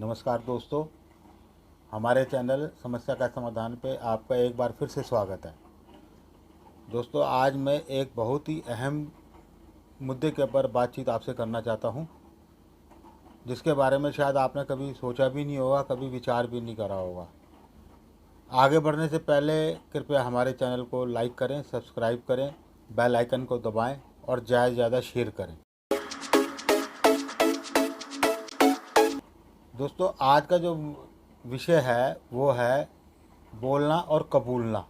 नमस्कार दोस्तों, हमारे चैनल समस्या का समाधान पे आपका एक बार फिर से स्वागत है। दोस्तों, आज मैं एक बहुत ही अहम मुद्दे के ऊपर बातचीत आपसे करना चाहता हूँ, जिसके बारे में शायद आपने कभी सोचा भी नहीं होगा, कभी विचार भी नहीं करा होगा। आगे बढ़ने से पहले कृपया हमारे चैनल को लाइक करें, सब्सक्राइब करें, बेल आइकन को दबाएं और ज़्यादा से ज़्यादा शेयर करें। दोस्तों, आज का जो विषय है वो है बोलना और कबूलना।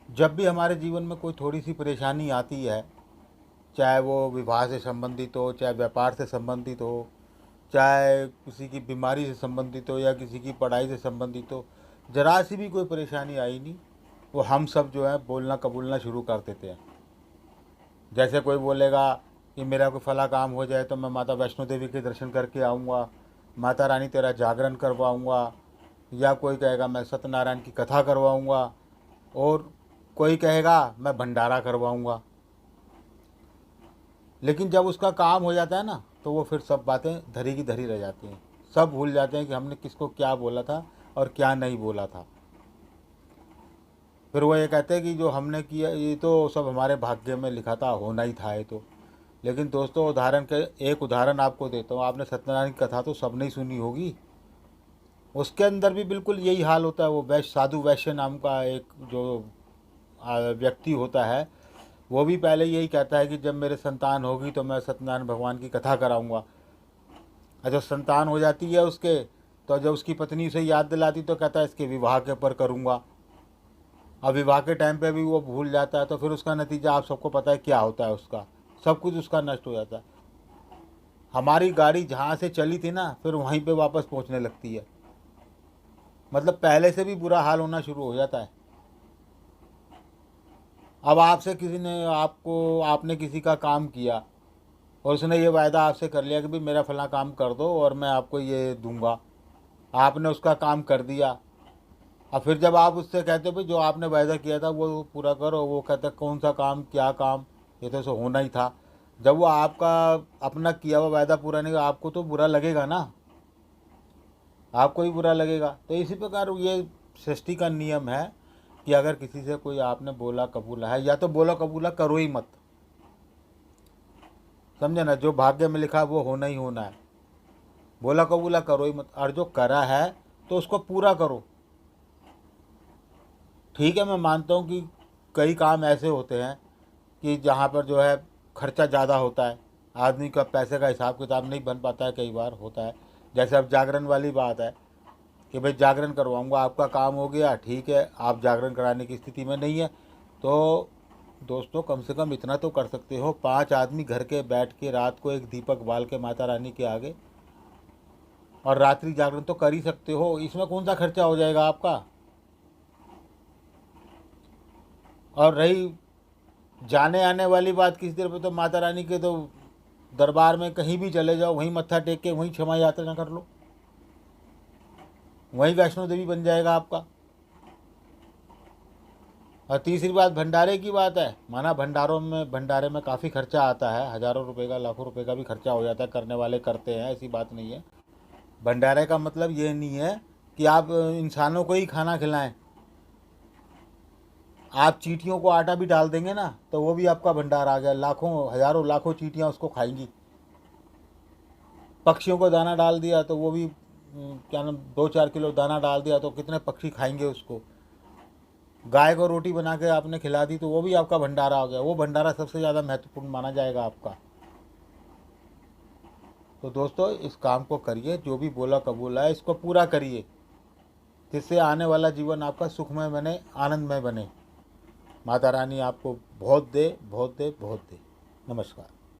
जब भी हमारे जीवन में कोई थोड़ी सी परेशानी आती है, चाहे वो विवाह से संबंधित हो, चाहे व्यापार से संबंधित हो, चाहे किसी की बीमारी से संबंधित हो या किसी की पढ़ाई से संबंधित हो, ज़रा सी भी कोई परेशानी आई नहीं, वो हम सब जो है बोलना कबूलना शुरू कर देते हैं। जैसे कोई बोलेगा कि मेरा कोई फला काम हो जाए तो मैं माता वैष्णो देवी के दर्शन करके आऊँगा, माता रानी तेरा जागरण करवाऊँगा, या कोई कहेगा मैं सत्यनारायण की कथा करवाऊँगा, और कोई कहेगा मैं भंडारा करवाऊँगा। लेकिन जब उसका काम हो जाता है ना, तो वो फिर सब बातें धरी की धरी रह जाती हैं। सब भूल जाते हैं कि हमने किसको क्या बोला था और क्या नहीं बोला था। फिर वो ये कहते हैं कि जो हमने किया ये तो सब हमारे भाग्य में लिखा था, होना ही था ये तो। लेकिन दोस्तों, एक उदाहरण आपको देता हूँ। आपने सत्यनारायण की कथा तो सबने ही सुनी होगी। उसके अंदर भी बिल्कुल यही हाल होता है। वो साधु वैश्य नाम का एक जो व्यक्ति होता है, वो भी पहले यही कहता है कि जब मेरे संतान होगी तो मैं सत्यनारायण भगवान की कथा कराऊंगा। और जब संतान हो जाती है उसके, तो जब उसकी पत्नी उसे याद दिलाती तो कहता है इसके विवाह के ऊपर करूंगा। अब विवाह के टाइम पे भी वो भूल जाता है, तो फिर उसका नतीजा आप सबको पता है क्या होता है। उसका सब कुछ उसका नष्ट हो जाता है। हमारी गाड़ी जहाँ से चली थी ना, फिर वहीं पे वापस पहुँचने लगती है। मतलब पहले से भी बुरा हाल होना शुरू हो जाता है। अब आपने किसी का काम किया और उसने ये वायदा आपसे कर लिया कि भाई मेरा फलां काम कर दो और मैं आपको ये दूंगा। आपने उसका काम कर दिया। अब फिर जब आप उससे कहते हो भाई जो आपने वायदा किया था वो पूरा करो, वो कहता है कौन सा काम, क्या काम, ये तो होना ही था। जब वो आपका अपना किया हुआ वायदा पूरा नहीं, आपको तो बुरा लगेगा ना, आपको ही बुरा लगेगा। तो इसी प्रकार ये सृष्टि का नियम है कि अगर किसी से कोई आपने बोला कबूला है, या तो बोला कबूला करो ही मत। समझे ना, जो भाग्य में लिखा है वो होना ही होना है। बोला कबूला करो ही मत, और जो करा है तो उसको पूरा करो। ठीक है, मैं मानता हूँ कि कई काम ऐसे होते हैं कि जहाँ पर जो है खर्चा ज़्यादा होता है, आदमी का पैसे का हिसाब किताब नहीं बन पाता है, कई बार होता है। जैसे अब जागरण वाली बात है कि भाई जागरण करवाऊंगा, आपका काम हो गया, ठीक है, आप जागरण कराने की स्थिति में नहीं है, तो दोस्तों कम से कम इतना तो कर सकते हो, 5 आदमी घर के बैठ के रात को एक दीपक बाल के माता रानी के आगे और रात्रि जागरण तो कर ही सकते हो। इसमें कौन सा खर्चा हो जाएगा आपका। और रही जाने आने वाली बात किस देर पे, तो माता रानी के तो दरबार में कहीं भी चले जाओ, वहीं मत्था टेक के वहीं क्षमा यात्रा कर लो, वहीं वैष्णो देवी बन जाएगा आपका। और तीसरी बात भंडारे की बात है। माना भंडारे में काफ़ी खर्चा आता है, हज़ारों रुपए का, लाखों रुपए का भी खर्चा हो जाता है, करने वाले करते हैं, ऐसी बात नहीं है। भंडारे का मतलब ये नहीं है कि आप इंसानों को ही खाना खिलाएं। आप चींटियों को आटा भी डाल देंगे ना, तो वो भी आपका भंडार आ गया। लाखों हज़ारों लाखों चींटियाँ उसको खाएंगी। पक्षियों को दाना डाल दिया तो वो भी क्या नाम, 2-4 किलो दाना डाल दिया तो कितने पक्षी खाएंगे उसको। गाय को रोटी बना के आपने खिला दी तो वो भी आपका भंडारा हो गया। वो भंडारा सबसे ज़्यादा महत्वपूर्ण माना जाएगा आपका। तो दोस्तों, इस काम को करिए, जो भी बोला कबूला है इसको पूरा करिए, जिससे आने वाला जीवन आपका सुखमय बने, आनंदमय बने। माता रानी आपको बहुत दे, बहुत दे, बहुत दे। नमस्कार।